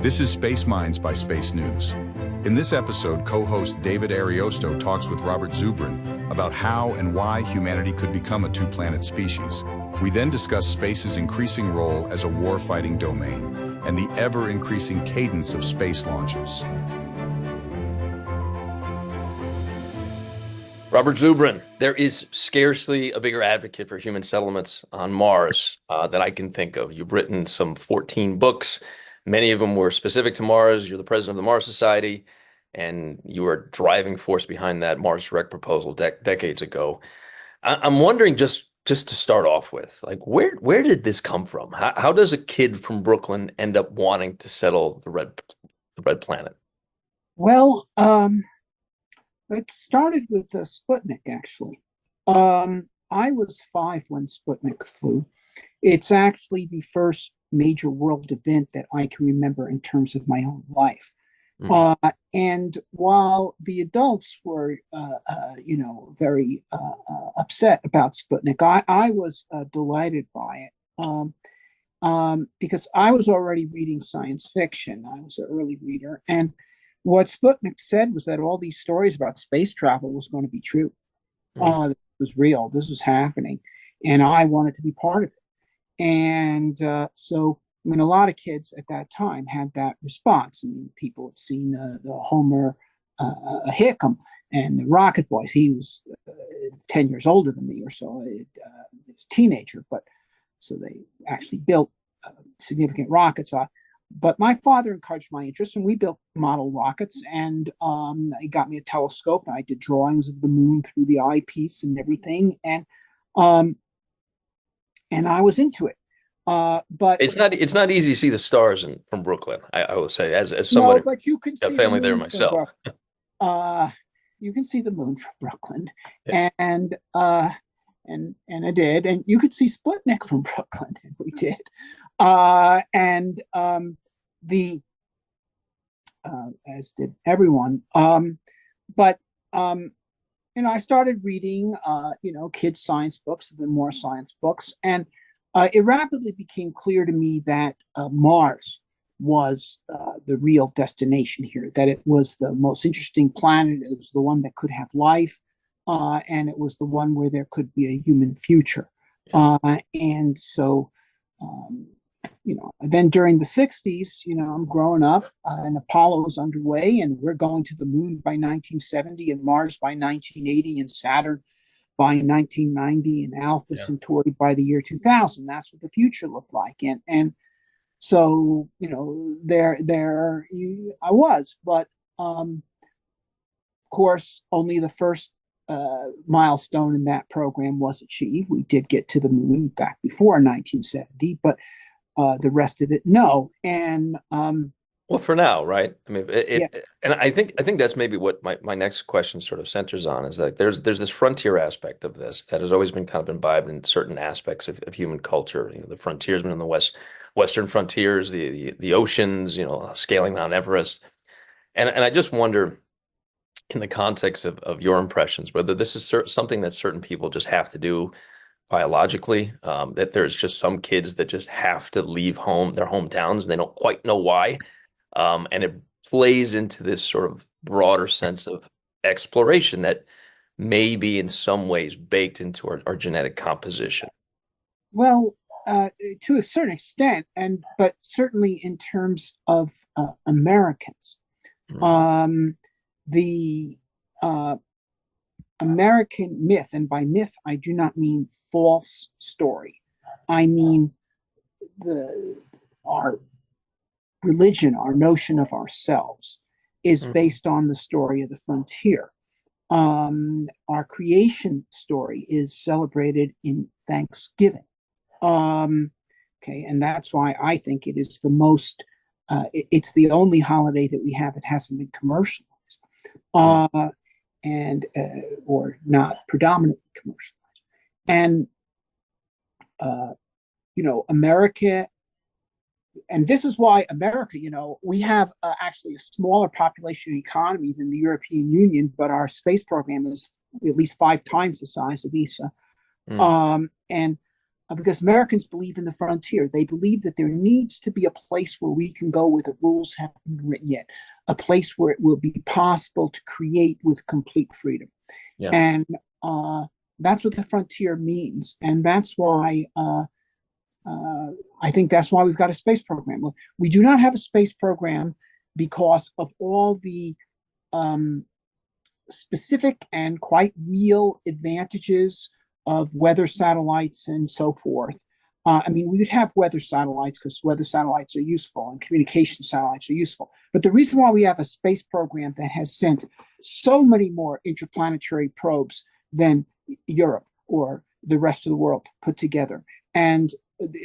This is Space Minds by SpaceNews. In this episode, co-host David Ariosto talks with Robert Zubrin about how and why humanity could become a two-planet species. We then discuss space's increasing role as a war-fighting domain and the ever-increasing cadence of space launches. Robert Zubrin, there is scarcely a bigger advocate for human settlements on Mars that I can think of. You've written some 14 books. Many of them were specific to Mars. You're the president of the Mars Society, and you were a driving force behind that Mars Direct proposal decades ago. I'm wondering, just to start off with, like, where did this come from? How does a kid from Brooklyn end up wanting to settle the red planet? Well, it started with Sputnik, actually. I was 5 when Sputnik flew. It's actually the first major world event that I can remember in terms of my own life. And while the adults were, very upset about Sputnik, I was delighted by it because I was already reading science fiction. I was an early reader. And what Sputnik said was that all these stories about space travel was going to be true. It was real. This was happening. And I wanted to be part of it. And so, I mean, a lot of kids at that time had that response. And people have seen the Homer Hickam and the Rocket Boys. He was 10 years older than me or so. He was a teenager, but so they actually built significant rockets. But my father encouraged my interest, and we built model rockets, and he got me a telescope, and I did drawings of the moon through the eyepiece and everything, and I was into it. But it's not easy to see the stars from Brooklyn. I will say, as somebody, no, but you can see family there myself. You can see the moon from Brooklyn, yeah. and I did, and you could see Sputnik from Brooklyn, and we did. As did everyone. But I started reading, kids' science books, the more science books, and it rapidly became clear to me that Mars was the real destination here, that it was the most interesting planet, it was the one that could have life, and it was the one where there could be a human future. And so, then during the 60s, I'm growing up and Apollo was underway, and we're going to the moon by 1970 and Mars by 1980 and Saturn by 1990 and Alpha Centauri by the year 2000. That's what the future looked like. And so, there I was, but of course, only the first milestone in that program was achieved. We did get to the moon back before 1970, but the rest of it, no. And well, for now, right? I mean, and I think that's maybe what my next question sort of centers on, is that there's this frontier aspect of this that has always been kind of imbibed in certain aspects of human culture. The frontiersmen in the western frontiers, the oceans, scaling Mount Everest, and I just wonder, in the context of your impressions, whether this is something that certain people just have to do biologically, that there's just some kids that just have to leave their hometowns, and they don't quite know why. And it plays into this sort of broader sense of exploration that may be in some ways baked into our genetic composition. Well, to a certain extent, but certainly in terms of Americans, the American myth, and by myth I do not mean false story. I mean our religion, our notion of ourselves is based on the story of the frontier. Our creation story is celebrated in Thanksgiving. And that's why I think it is the most, it's the only holiday that we have that hasn't been commercialized, or not predominantly commercialized. And, America, and this is why America, we have actually a smaller population economy than the European Union, but our space program is at least 5 times the size of ESA. And because Americans believe in the frontier. They believe that there needs to be a place where we can go where the rules haven't been written yet, a place where it will be possible to create with complete freedom. Yeah. And that's what the frontier means. And that's why I think that's why we've got a space program. We do not have a space program because of all the specific and quite real advantages of weather satellites and so forth. I mean, we would have weather satellites because weather satellites are useful and communication satellites are useful. But the reason why we have a space program that has sent so many more interplanetary probes than Europe or the rest of the world put together, and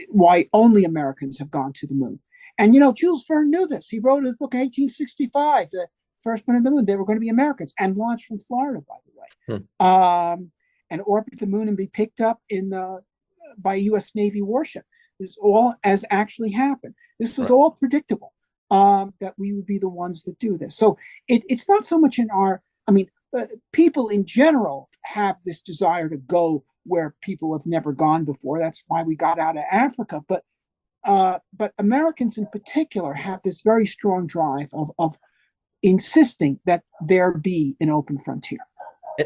why only Americans have gone to the moon. And, Jules Verne knew this. He wrote a book in 1865, the first man on the moon. They were going to be Americans and launched from Florida, by the way. And orbit the moon and be picked up by a U.S. Navy warship. This all has actually happened. This was all predictable, that we would be the ones that do this. So it's not so much in our, people in general have this desire to go where people have never gone before. That's why we got out of Africa. But Americans in particular have this very strong drive of insisting that there be an open frontier.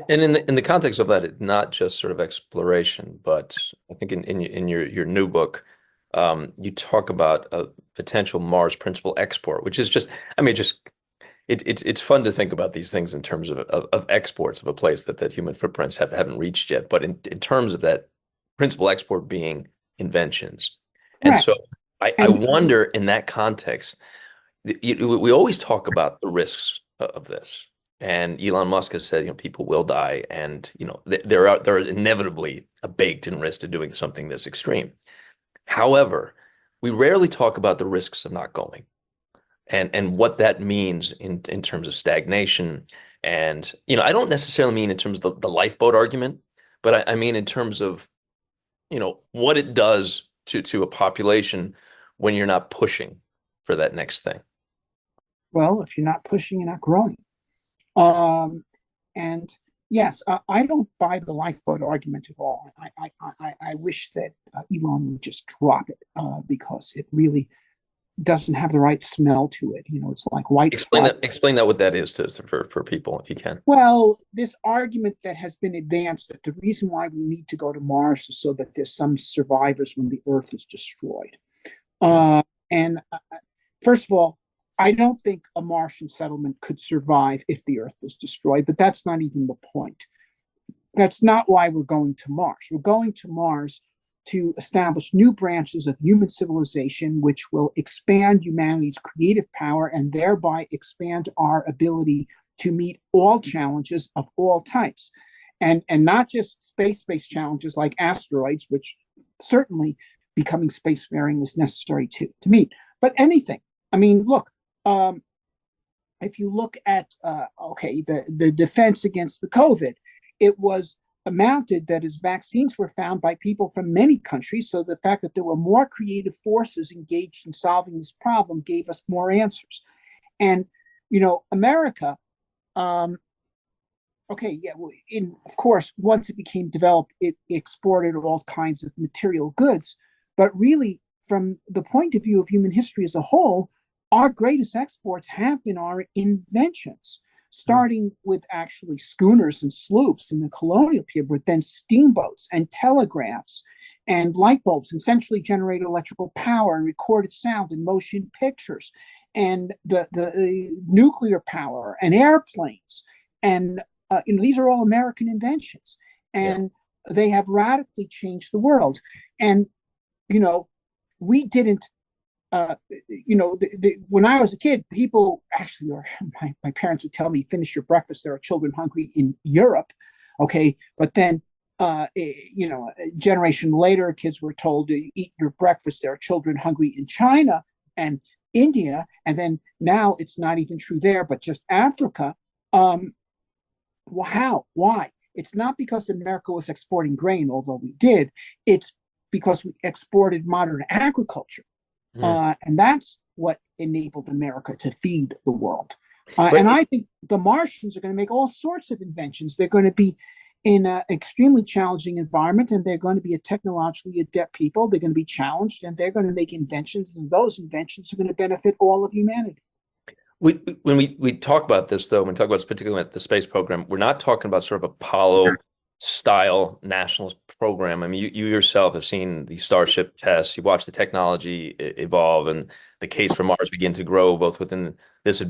And in the context of that, it's not just sort of exploration, but I think in your new book, you talk about a potential Mars principal export, which is just, it's fun to think about these things in terms of exports of a place that human footprints haven't reached yet. But in terms of that principal export being inventions. And Correct. so I wonder in that context, we always talk about the risks of this. And Elon Musk has said, people will die, and there are inevitably a baked-in risk to doing something this extreme. However, we rarely talk about the risks of not going, and what that means in terms of stagnation. And I don't necessarily mean in terms of the lifeboat argument, but I mean in terms of what it does to a population when you're not pushing for that next thing. Well, if you're not pushing, you're not growing. And yes, I don't buy the lifeboat argument at all. I wish that Elon would just drop it because it really doesn't have the right smell to it. It's like white. Explain that what that is for people, if you can. Well, this argument that has been advanced that the reason why we need to go to Mars is so that there's some survivors when the Earth is destroyed. And first of all, I don't think a Martian settlement could survive if the Earth was destroyed, but that's not even the point. That's not why we're going to Mars. We're going to Mars to establish new branches of human civilization, which will expand humanity's creative power and thereby expand our ability to meet all challenges of all types. And not just space-based challenges like asteroids, which certainly becoming spacefaring is necessary to meet, but anything. Look, if you look at the defense against the COVID, it was mounted that as vaccines were found by people from many countries, so the fact that there were more creative forces engaged in solving this problem gave us more answers. And America, of course, once it became developed, it exported all kinds of material goods, but really, from the point of view of human history as a whole, our greatest exports have been our inventions, starting with actually schooners and sloops in the colonial period, but then steamboats and telegraphs and light bulbs and centrally generated electrical power and recorded sound and motion pictures and the nuclear power and airplanes. And these are all American inventions, and they have radically changed the world. And, we didn't, when I was a kid, people actually, or my parents would tell me, finish your breakfast, there are children hungry in Europe. Okay. But then, a generation later, kids were told to eat your breakfast, there are children hungry in China and India. And then now it's not even true there, but just Africa. How? Why? It's not because America was exporting grain, although we did. It's because we exported modern agriculture. And that's what enabled America to feed the world. And I think the Martians are going to make all sorts of inventions. They're going to be in an extremely challenging environment, and they're going to be a technologically adept people. They're going to be challenged, and they're going to make inventions, and those inventions are going to benefit all of humanity. When we talk about this, though, when we talk about particularly the space program, we're not talking about sort of Apollo style national program. I mean, you yourself have seen the Starship tests. You watch the technology evolve and the case for Mars begin to grow, both within this,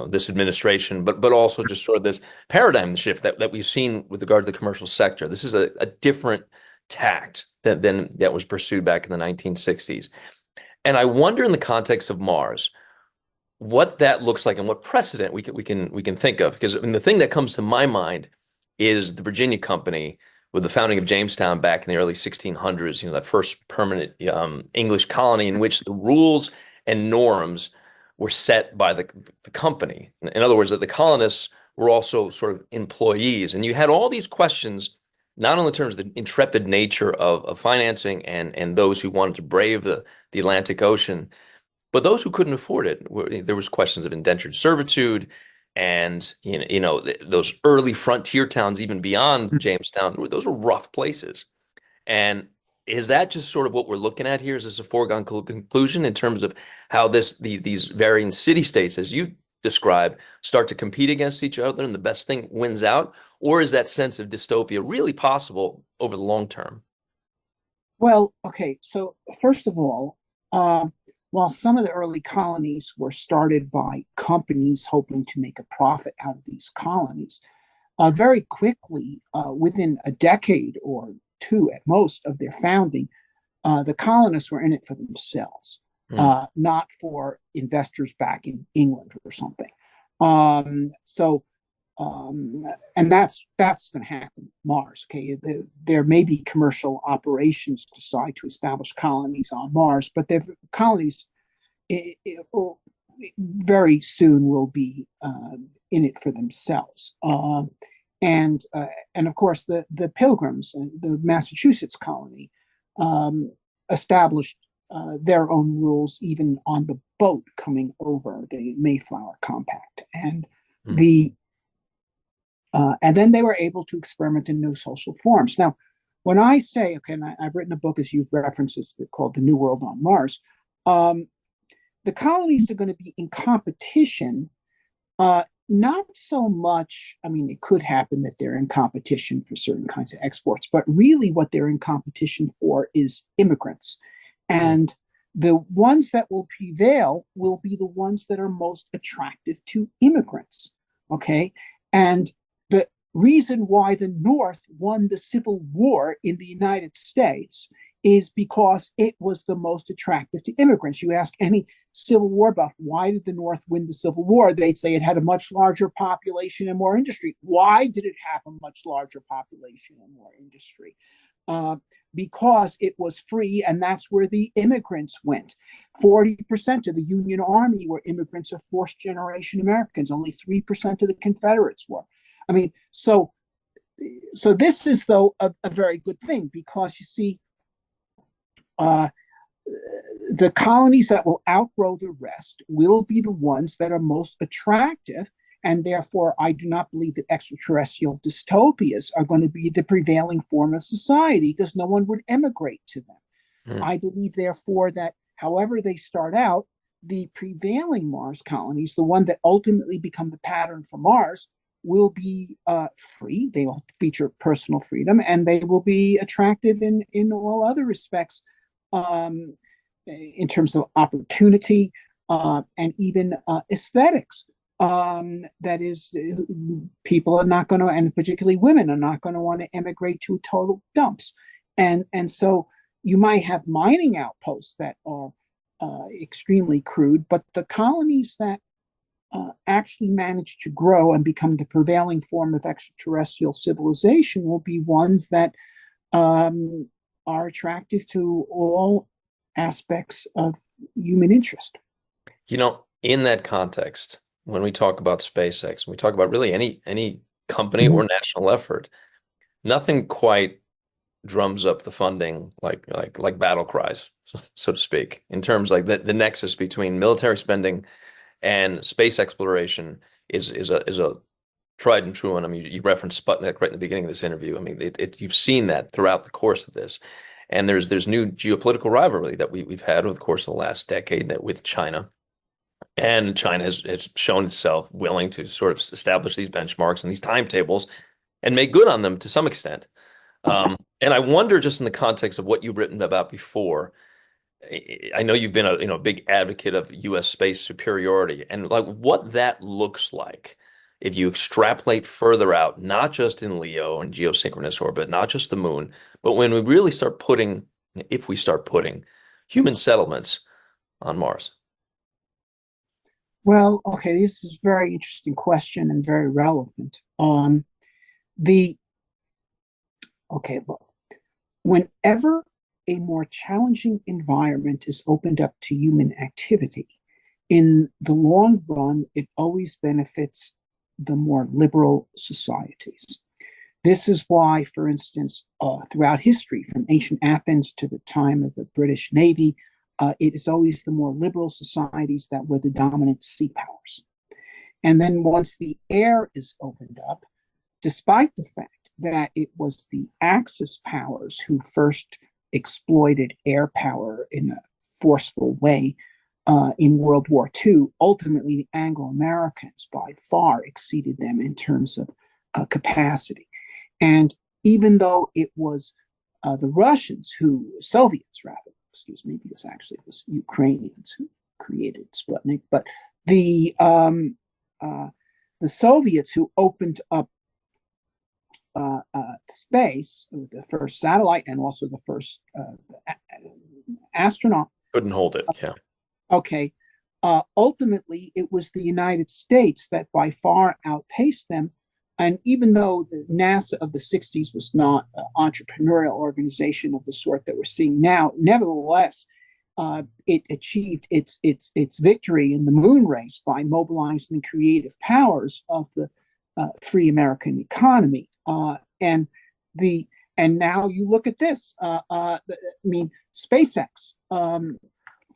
this administration, but also just sort of this paradigm shift that we've seen with regard to the commercial sector. This is a different tact than that was pursued back in the 1960s. And I wonder, in the context of Mars, what that looks like and what precedent we can think of. Because I mean, the thing that comes to my mind is the Virginia Company with the founding of Jamestown back in the early 1600s, that first permanent English colony in which the rules and norms were set by the company. In other words, that the colonists were also sort of employees. And you had all these questions, not only in terms of the intrepid nature of financing and those who wanted to brave the Atlantic Ocean, but those who couldn't afford it. There was questions of indentured servitude, and those early frontier towns, even beyond Jamestown, those were rough places. And is that just sort of what we're looking at here? Is this a foregone conclusion in terms of how these varying city states, as you describe, start to compete against each other, and the best thing wins out? Or is that sense of dystopia really possible over the long term? Well, okay. So first of all, while some of the early colonies were started by companies hoping to make a profit out of these colonies, very quickly, within a decade or two at most of their founding, the colonists were in it for themselves, not for investors back in England or something. And that's going to happen. Mars, okay. There may be commercial operations decide to establish colonies on Mars, but their colonies very soon will be in it for themselves. And of course, the Pilgrims, the Massachusetts colony, established their own rules even on the boat coming over the Mayflower Compact, and and then they were able to experiment in new social forms. Now, when I say, okay, and I've written a book, as you've referenced, called The New World on Mars, the colonies are going to be in competition, not so much, I mean, it could happen that they're in competition for certain kinds of exports, but really what they're in competition for is immigrants. And the ones that will prevail will be the ones that are most attractive to immigrants, okay? And the reason why the North won the Civil War in the United States is because it was the most attractive to immigrants. You ask any Civil War buff, why did the North win the Civil War? They'd say it had a much larger population and more industry. Why did it have a much larger population and more industry? Because it was free, and that's where the immigrants went. 40% of the Union Army were immigrants or first-generation Americans. Only 3% of the Confederates were. I mean, so this is, though, a very good thing, because you see, the colonies that will outgrow the rest will be the ones that are most attractive, and therefore I do not believe that extraterrestrial dystopias are going to be the prevailing form of society, because no one would emigrate to them. I believe, therefore, that however they start out, the prevailing Mars colonies, the one that ultimately become the pattern for Mars, will be free. They will feature personal freedom, and they will be attractive in all other respects, in terms of opportunity and even aesthetics. That is, people are not going to, and particularly women, are not going to want to emigrate to total dumps. And so you might have mining outposts that are extremely crude, but the colonies that actually manage to grow and become the prevailing form of extraterrestrial civilization will be ones that are attractive to all aspects of human interest. In that context, when we talk about SpaceX, we talk about really any company or national effort, nothing quite drums up the funding like battle cries, so to speak, in terms like the nexus between military spending and space exploration is a tried and true. And I mean, you referenced Sputnik right in the beginning of this interview. I mean, you've seen that throughout the course of this. And there's new geopolitical rivalry that we've had over the course of the last decade with China. And China has shown itself willing to sort of establish these benchmarks and these timetables and make good on them to some extent. And I wonder, just in the context of what you've written about before, I know you've been a big advocate of U.S. space superiority, and like what that looks like if you extrapolate further out, not just in Leo and geosynchronous orbit, not just the moon, but when we really start putting, if we start putting human settlements on Mars. Well, okay, this is a very interesting question and very relevant. Well, whenever a more challenging environment is opened up to human activity, in the long run, it always benefits the more liberal societies. This is why, for instance, throughout history, from ancient Athens to the time of the British Navy, it is always the more liberal societies that were the dominant sea powers. And then once the air is opened up, despite the fact that it was the Axis powers who first exploited air power in a forceful way in World War II, ultimately the Anglo-Americans by far exceeded them in terms of capacity. And even though it was the Soviets rather, excuse me, because actually it was Ukrainians who created Sputnik, but the Soviets who opened up space, the first satellite and also the first astronaut. Couldn't hold it, yeah. Okay. Ultimately, it was the United States that by far outpaced them. And even though the NASA of the 60s was not an entrepreneurial organization of the sort that we're seeing now, nevertheless, it achieved its victory in the moon race by mobilizing the creative powers of the free American economy. And now you look at this. I mean, SpaceX,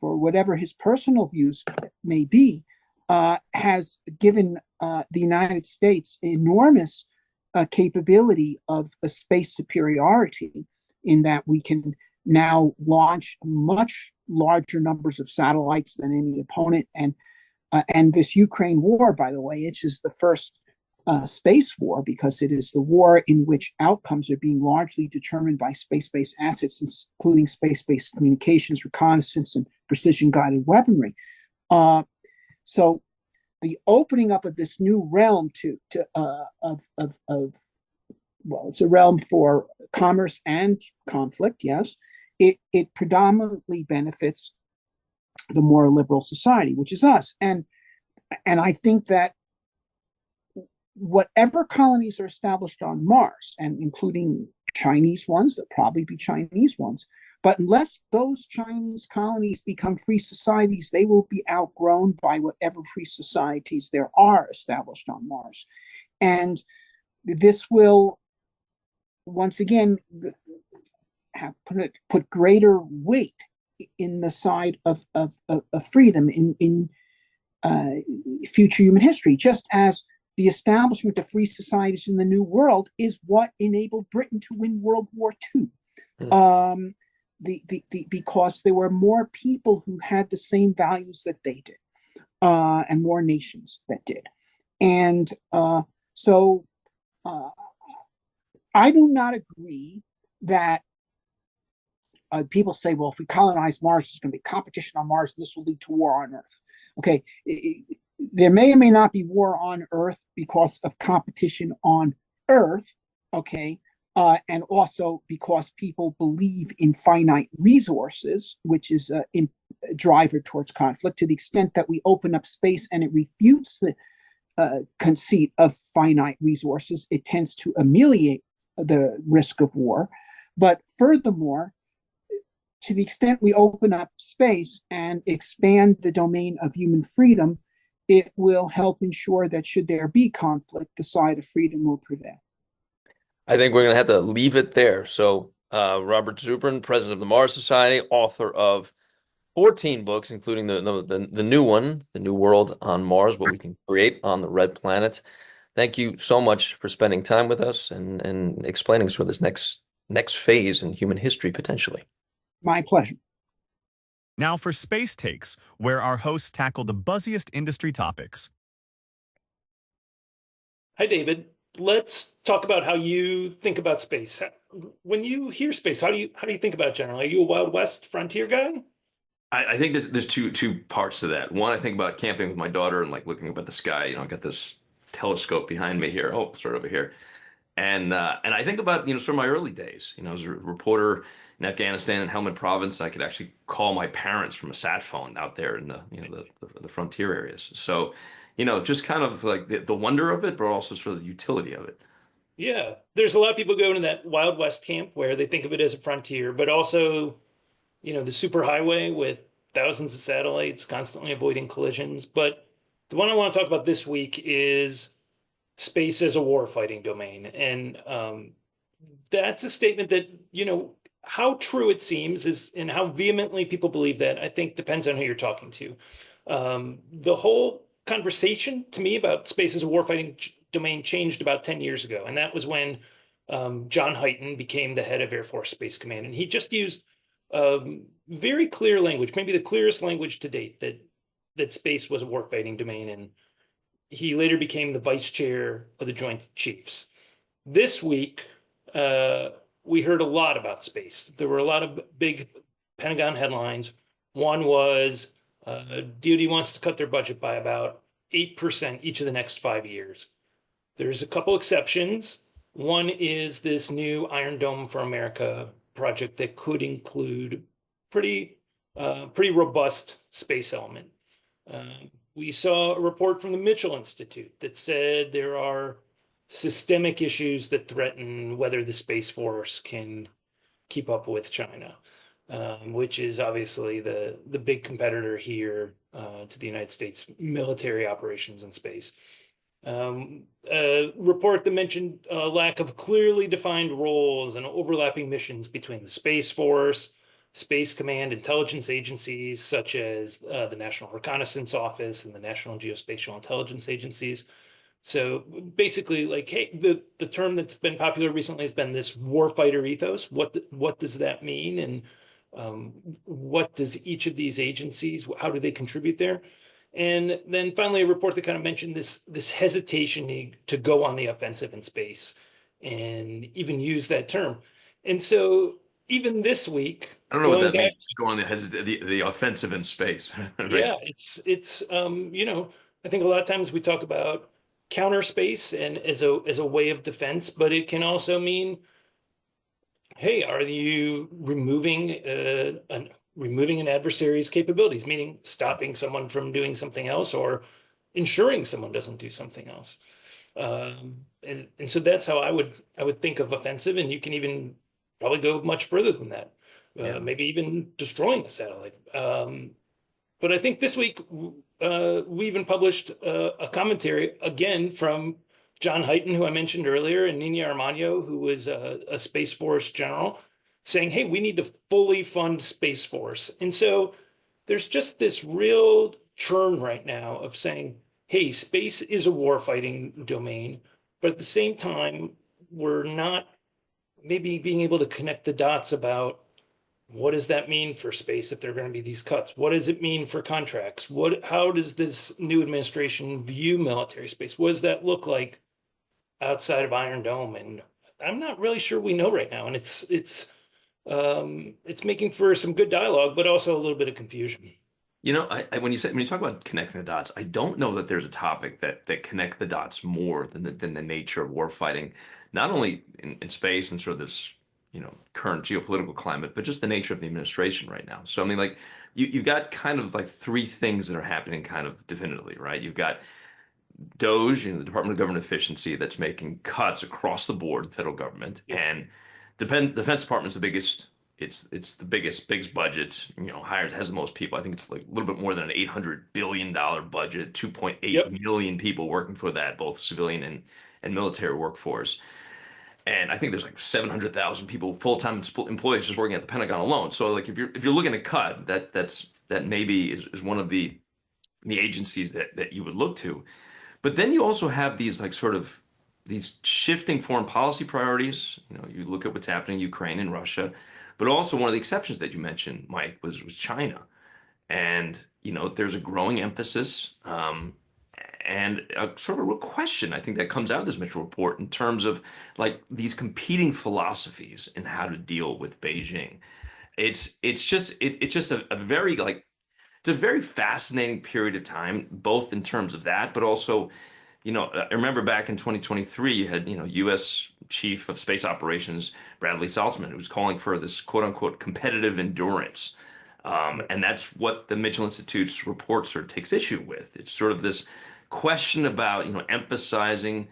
for whatever his personal views may be, has given the United States enormous capability of a space superiority in that we can now launch much larger numbers of satellites than any opponent. And this Ukraine war, by the way, it's just the first space war, because it is the war in which outcomes are being largely determined by space-based assets, including space-based communications, reconnaissance, and precision-guided weaponry. So the opening up of this new realm it's a realm for commerce and conflict, yes, it predominantly benefits the more liberal society, which is us. And I think that whatever colonies are established on Mars, and including Chinese ones, there'll probably be Chinese ones, but unless those Chinese colonies become free societies, they will be outgrown by whatever free societies there are established on Mars. And this will, once again, put greater weight in the side of freedom in future human history, just as the establishment of free societies in the New World is what enabled Britain to win World War II. Because there were more people who had the same values that they did, and more nations that did. And so I do not agree that people say, well, if we colonize Mars, there's going to be competition on Mars, and this will lead to war on Earth. Okay, there may or may not be war on Earth because of competition on Earth, okay, and also because people believe in finite resources, which is a driver towards conflict. To the extent that we open up space and it refutes the conceit of finite resources, it tends to ameliorate the risk of war. But furthermore, to the extent we open up space and expand the domain of human freedom, it will help ensure that should there be conflict, the side of freedom will prevail. I think we're going to have to leave it there. So Robert Zubrin, president of the Mars Society, author of 14 books, including the new one, The New World on Mars, What We Can Create on the Red Planet. Thank you so much for spending time with us and explaining sort of this next phase in human history potentially. My pleasure. Now for Space Takes, where our hosts tackle the buzziest industry topics. Hi, David. Let's talk about how you think about space. When you hear space, how do you think about it generally? Are you a Wild West frontier guy? I think there's two parts to that. One, I think about camping with my daughter and like looking up at the sky. You know, I got this telescope behind me here. Oh, sort of over here. And I think about, sort of my early days. You know, as a reporter in Afghanistan and Helmand Province, I could actually call my parents from a sat phone out there in the frontier areas. So, just kind of like the wonder of it, but also sort of the utility of it. Yeah, there's a lot of people going to that Wild West camp where they think of it as a frontier, but also, the superhighway with thousands of satellites constantly avoiding collisions. But the one I want to talk about this week is space as a warfighting domain. And that's a statement that, how true it seems is and how vehemently people believe that, I think depends on who you're talking to. The whole conversation to me about space as a warfighting domain changed about 10 years ago. And that was when John Hyten became the head of Air Force Space Command. And he just used very clear language, maybe the clearest language to date, that space was a warfighting domain. And he later became the vice chair of the Joint Chiefs. This week, we heard a lot about space. There were a lot of big Pentagon headlines. One was DoD wants to cut their budget by about 8% each of the next 5 years. There's a couple exceptions. One is this new Iron Dome for America project that could include pretty robust space element. We saw a report from the Mitchell Institute that said there are systemic issues that threaten whether the Space Force can keep up with China, which is obviously the big competitor here to the United States military operations in space. A report that mentioned a lack of clearly defined roles and overlapping missions between the Space Force, Space Command, intelligence agencies such as the National Reconnaissance Office and the National Geospatial Intelligence Agencies. So basically, like, hey, the term that's been popular recently has been this warfighter ethos. What does that mean? And what does each of these agencies, how do they contribute there? And then finally, a report that kind of mentioned this hesitation to go on the offensive in space and even use that term. And so even this week, I don't know what that means, go on the offensive in space. Right? Yeah, it's I think a lot of times we talk about counter space and as a way of defense, but it can also mean, hey, are you removing an adversary's capabilities, meaning stopping someone from doing something else or ensuring someone doesn't do something else? And so that's how I would think of offensive, and you can even probably go much further than that. Maybe even destroying a satellite. But I think this week we even published a commentary again from John Hyten, who I mentioned earlier, and Nina Armagno, who was a Space Force general, saying, hey, we need to fully fund Space Force. And so there's just this real churn right now of saying, hey, space is a warfighting domain, but at the same time, we're not maybe being able to connect the dots about what does that mean for space if there are going to be these cuts? What does it mean for contracts? How does this new administration view military space? What does that look like outside of Iron Dome? And I'm not really sure we know right now. And it's making for some good dialogue, but also a little bit of confusion. When you talk about connecting the dots, I don't know that there's a topic that connect the dots more than the nature of warfighting, not only in space and sort of this current geopolitical climate, but just the nature of the administration right now. So I mean, like you've got kind of like three things that are happening kind of definitively, right? You've got DOGE, the Department of Government Efficiency, that's making cuts across the board, the federal government, and Defense Department's the biggest. It's the biggest budget. Has the most people. I think it's like a little bit more than an $800 billion budget. 2.8 million people working for that, both civilian and military workforce. And I think there's like 700,000 people, full-time employees, just working at the Pentagon alone. So like if you're looking to cut, that maybe is one of the agencies that you would look to. But then you also have these like sort of these shifting foreign policy priorities. You know, you look at what's happening in Ukraine and Russia, but also one of the exceptions that you mentioned, Mike, was China. And, you know, there's a growing emphasis and a sort of a real question, I think, that comes out of this Mitchell report in terms of like these competing philosophies and how to deal with Beijing. It's just a very like it's a very fascinating period of time, both in terms of that, but also, you know, I remember back in 2023, you had, you know, U.S. Chief of Space Operations Bradley Saltzman, who was calling for this quote unquote competitive endurance. And that's what the Mitchell Institute's report sort of takes issue with. It's sort of this question about, you know, emphasizing,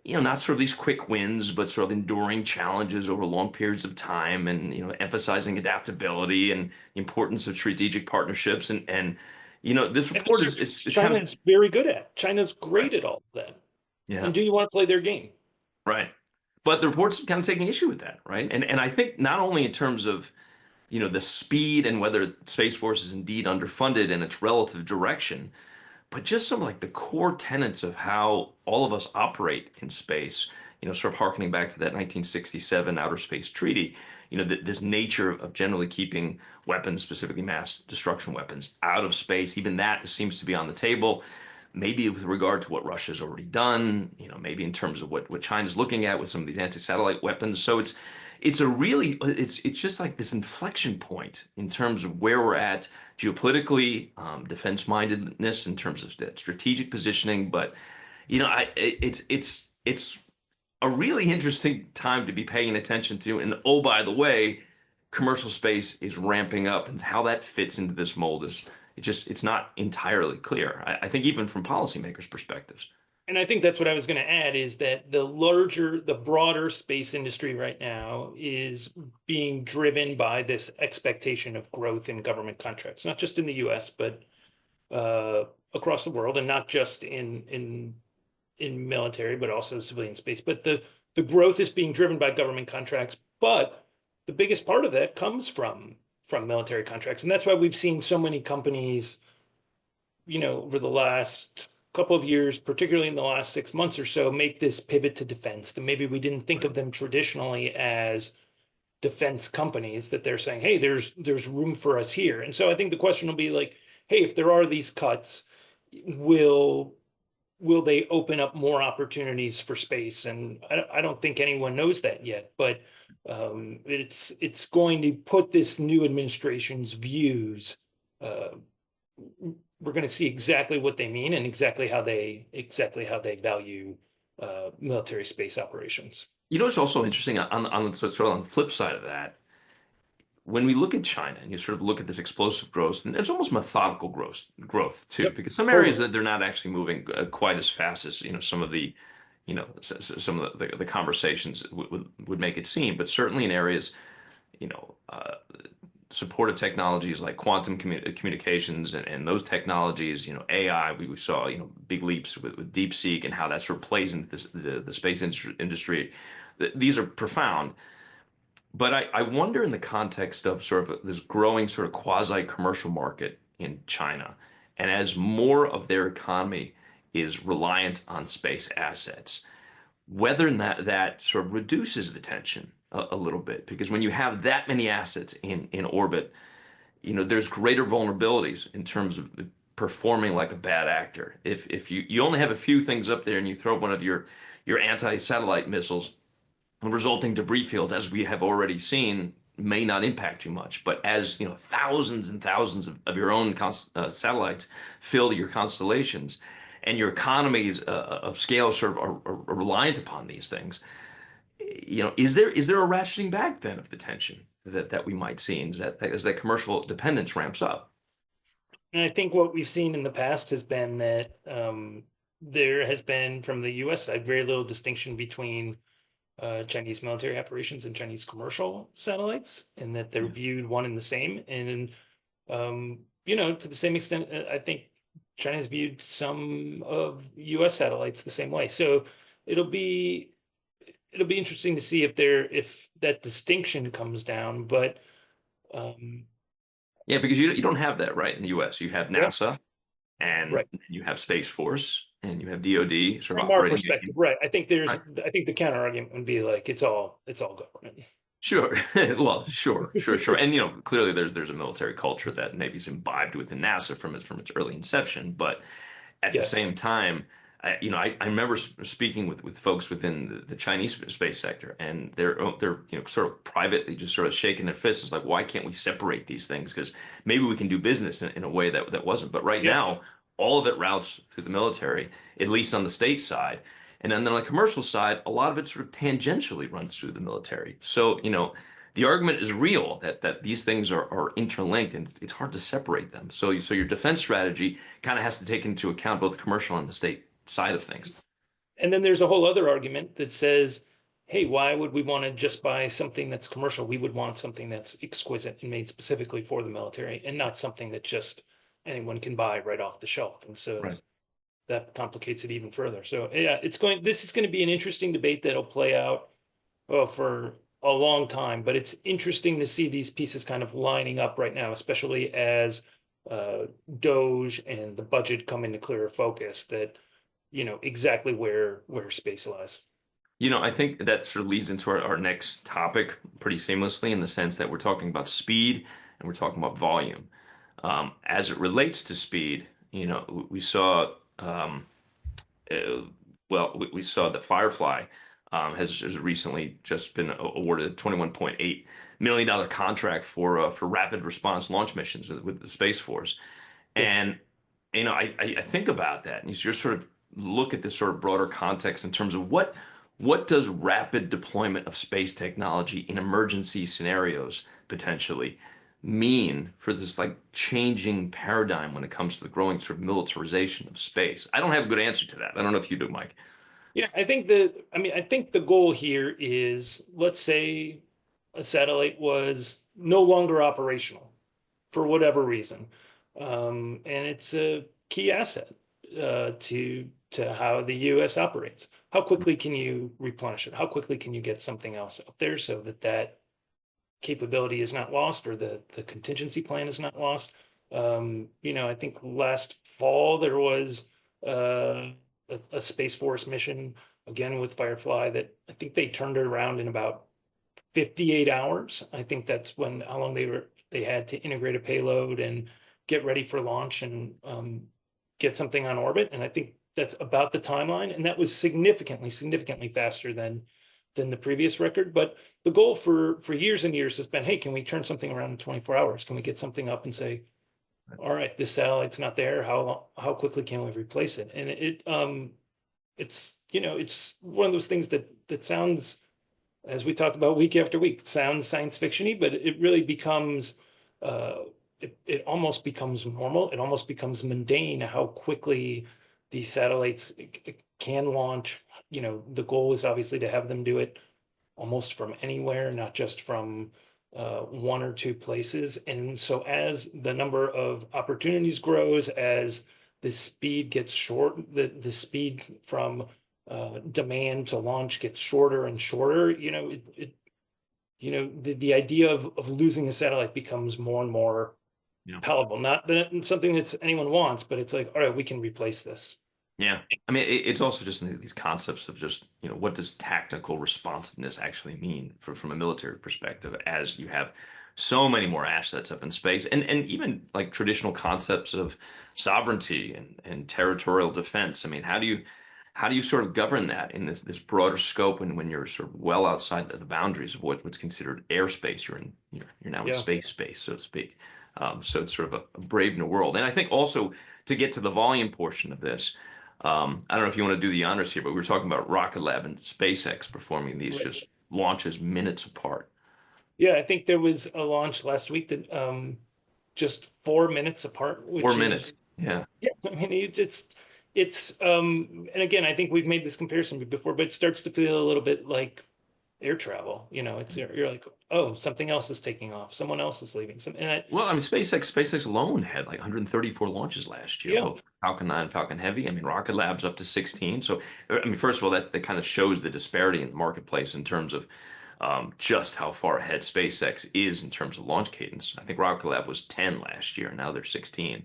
you know, not sort of these quick wins, but sort of enduring challenges over long periods of time, and, you know, emphasizing adaptability and the importance of strategic partnerships. And you know, this report is China is very good at. China's great at all of that. Yeah. And do you want to play their game? Right. But the report's kind of taking issue with that, right? And I think not only in terms of, you know, the speed and whether Space Force is indeed underfunded in its relative direction, but just some like the core tenets of how all of us operate in space, you know, sort of harkening back to that 1967 Outer Space Treaty, you know, this nature of generally keeping weapons, specifically mass destruction weapons, out of space, even that seems to be on the table. Maybe with regard to what Russia's already done, you know, maybe in terms of what China's looking at with some of these anti-satellite weapons. So it's just like this inflection point in terms of where we're at geopolitically, defense-mindedness in terms of strategic positioning. But, you know, it's a really interesting time to be paying attention to. And oh, by the way, commercial space is ramping up, and how that fits into this mold is it's not entirely clear. I think even from policymakers' perspectives. And I think that's what I was going to add, is that the broader space industry right now is being driven by this expectation of growth in government contracts, not just in the US, but across the world, and not just in military, but also civilian space. But the growth is being driven by government contracts, but the biggest part of that comes from military contracts. And that's why we've seen so many companies, you know, over the last couple of years, particularly in the last 6 months or so, make this pivot to defense. That maybe we didn't think of them traditionally as defense companies, that they're saying, hey, there's room for us here. And so I think the question will be like, hey, if there are these cuts, will they open up more opportunities for space? And I don't think anyone knows that yet, but it's going to put this new administration's views. We're going to see exactly what they mean and exactly how they value military space operations. You know, it's also interesting on sort of on the flip side of that, when we look at China and you sort of look at this explosive growth, and it's almost methodical growth too, Yep. because some areas that they're not actually moving quite as fast as, you know, some of the, you know, some of the conversations would make it seem, but certainly in areas, you know, supportive technologies like quantum communications and those technologies, you know, AI, we saw, you know, big leaps with DeepSeek and how that sort of plays into the space industry. These are profound. But I wonder, in the context of sort of this growing sort of quasi-commercial market in China, and as more of their economy is reliant on space assets, whether that sort of reduces the tension a little bit, because when you have that many assets in orbit, you know, there's greater vulnerabilities in terms of performing like a bad actor. If you only have a few things up there and you throw one of your anti-satellite missiles, the resulting debris fields, as we have already seen, may not impact you much. But as, you know, thousands and thousands of your own satellites fill your constellations, and your economies of scale sort of are reliant upon these things, you know, is there a ratcheting back then of the tension that we might see as that commercial dependence ramps up? And I think what we've seen in the past has been that there has been, from the US side, very little distinction between Chinese military operations and Chinese commercial satellites, and that they're viewed one and the same. And you know, to the same extent, I think China's viewed some of US satellites the same way. So it'll be interesting to see if that distinction comes down. But yeah, because you don't have that, right? In the US, you have NASA, and right. you have Space Force, and you have DoD sort of From our operating. perspective, right? I think Right. I think the counter argument would be like it's all government. Sure. Well, sure. And clearly there's a military culture that maybe is imbibed within NASA from its early inception, but at the Yes. same time, I remember speaking with folks within the Chinese space sector, and they're sort of privately just sort of shaking their fists. It's like, why can't we separate these things? Because maybe we can do business in a way that wasn't. But right Yeah. now, all of it routes through the military, at least on the state side. And then on the commercial side, a lot of it sort of tangentially runs through the military. So, the argument is real that these things are interlinked and it's hard to separate them. So your defense strategy kind of has to take into account both the commercial and the state side of things. And then there's a whole other argument that says, hey, why would we want to just buy something that's commercial? We would want something that's exquisite and made specifically for the military and not something that just anyone can buy right off the shelf. And so Right. that complicates it even further. So yeah, this is going to be an interesting debate that'll play out for a long time, but it's interesting to see these pieces kind of lining up right now, especially as Doge and the budget come into clearer focus, that exactly where space lies. I think that sort of leads into our next topic pretty seamlessly, in the sense that we're talking about speed and we're talking about volume. As it relates to speed, we saw we saw that Firefly has recently just been awarded a $21.8 million contract for rapid response launch missions with the Space Force. Yeah. And I think about that, and you just sort of look at this sort of broader context in terms of what does rapid deployment of space technology in emergency scenarios potentially mean for this like changing paradigm when it comes to the growing sort of militarization of space? I don't have a good answer to that. I don't know if you do, Mike. Yeah, I think the goal here is, let's say a satellite was no longer operational for whatever reason, and it's a key asset to how the U.S. operates. How quickly can you replenish it? How quickly can you get something else up there so that capability is not lost, or the contingency plan is not lost? I think last fall there was a Space Force mission, again with Firefly, that I think they turned it around in about 58 hours. I think that's how long they had to integrate a payload and get ready for launch and get something on orbit. And I think that's about the timeline. And that was significantly faster than the previous record. But the goal for years and years has been, hey, can we turn something around in 24 hours? Can we get something up and say, all right, this satellite's not there. How quickly can we replace it? And it's one of those things that sounds, as we talk about week after week, sounds science fiction-y, but it really becomes it almost becomes normal. It almost becomes mundane how quickly these satellites can launch. The goal is obviously to have them do it almost from anywhere, not just from one or two places. And so as the number of opportunities grows, as the speed gets short, the speed from demand to launch gets shorter and shorter, the idea of losing a satellite becomes more and more palatable. Not that it's something that anyone wants, but it's like, all right, we can replace this. Yeah. I mean, it's also just these concepts of just, what does tactical responsiveness actually mean from a military perspective, as you have so many more assets up in space, and even like traditional concepts of sovereignty and territorial defense. I mean, how do you sort of govern that in this broader scope when you're sort of well outside the boundaries of what's considered airspace? You're now in space, so to speak. So it's sort of a brave new world. And I think also, to get to the volume portion of this, I don't know if you want to do the honors here, but we were talking about Rocket Lab and SpaceX performing these just launches minutes apart. Yeah, I think there was a launch last week that just 4 minutes apart. 4 minutes. Yeah. Yeah, I mean, it's and again, I think we've made this comparison before, but it starts to feel a little bit like air travel. You're like, oh, something else is taking off, someone else is leaving. Well, I mean, SpaceX alone had like 134 launches last year, both Falcon 9 and Falcon Heavy. I mean, Rocket Lab's up to 16. So, I mean, first of all, that kind of shows the disparity in the marketplace in terms of just how far ahead SpaceX is in terms of launch cadence. I think Rocket Lab was 10 last year, and now they're 16.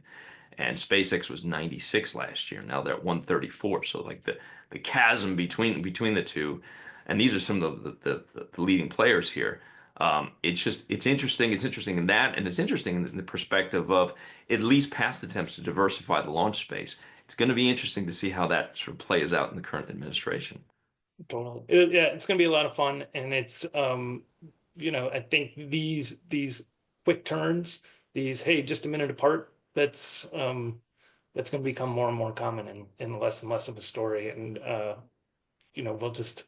and SpaceX was 96 last year. Now they're at 134. So like the chasm between the two, and these are some of the leading players here. It's interesting. It's interesting in that, and it's interesting in the perspective of at least past attempts to diversify the launch space. It's going to be interesting to see how that sort of plays out in the current administration. Totally. Yeah, it's going to be a lot of fun, and it's I think these quick turns, these hey, just a minute apart, that's going to become more and more common and less of a story, and we'll just.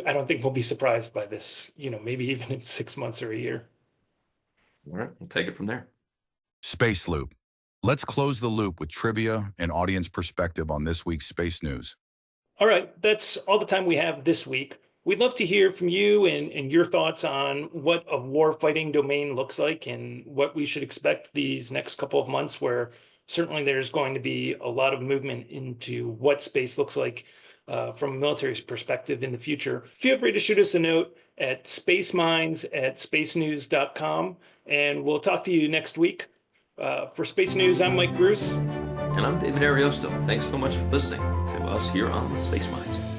I don't think we'll be surprised by this, maybe even in 6 months or a year. All right, we'll take it from there. Space Loop. Let's close the loop with trivia and audience perspective on this week's space news. All right, that's all the time we have this week. We'd love to hear from you and your thoughts on what a warfighting domain looks like and what we should expect these next couple of months, where certainly there's going to be a lot of movement into what space looks like from a military perspective in the future. Feel free to shoot us a note at spaceminds@spacenews.com, and we'll talk to you next week. For Space News, I'm Mike Gruss. And I'm David Ariosto. Thanks so much for listening to us here on Space Minds.